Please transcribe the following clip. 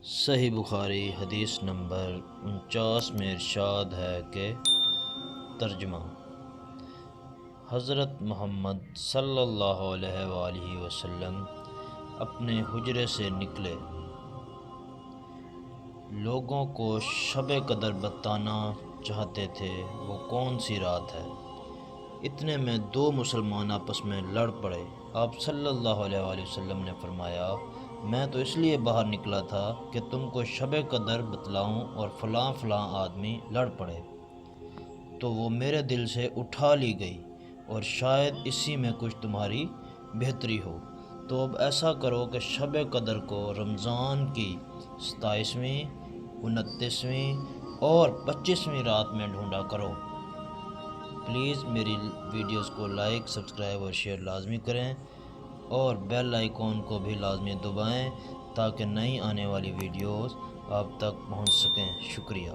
صحیح بخاری حدیث نمبر 49 میں ارشاد ہے کہ ترجمہ حضرت محمد صلی اللہ علیہ وآلہ وسلم اپنے حجرے سے نکلے، لوگوں کو شب قدر بتانا چاہتے تھے وہ کون سی رات ہے۔ اتنے میں دو مسلمان آپس میں لڑ پڑے۔ آپ صلی اللہ علیہ وآلہ وسلم نے فرمایا، میں تو اس لیے باہر نکلا تھا کہ تم کو شب قدر بتلاؤں اور فلاں فلاں آدمی لڑ پڑے، تو وہ میرے دل سے اٹھا لی گئی اور شاید اسی میں کچھ تمہاری بہتری ہو، تو اب ایسا کرو کہ شب قدر کو رمضان کی 27ویں، 29ویں اور 25ویں رات میں ڈھونڈا کرو۔ پلیز میری ویڈیوز کو لائک، سبسکرائب اور شیئر لازمی کریں اور بیل آئیکن کو بھی لازمی دبائیں تاکہ نئی آنے والی ویڈیوز آپ تک پہنچ سکیں۔ شکریہ۔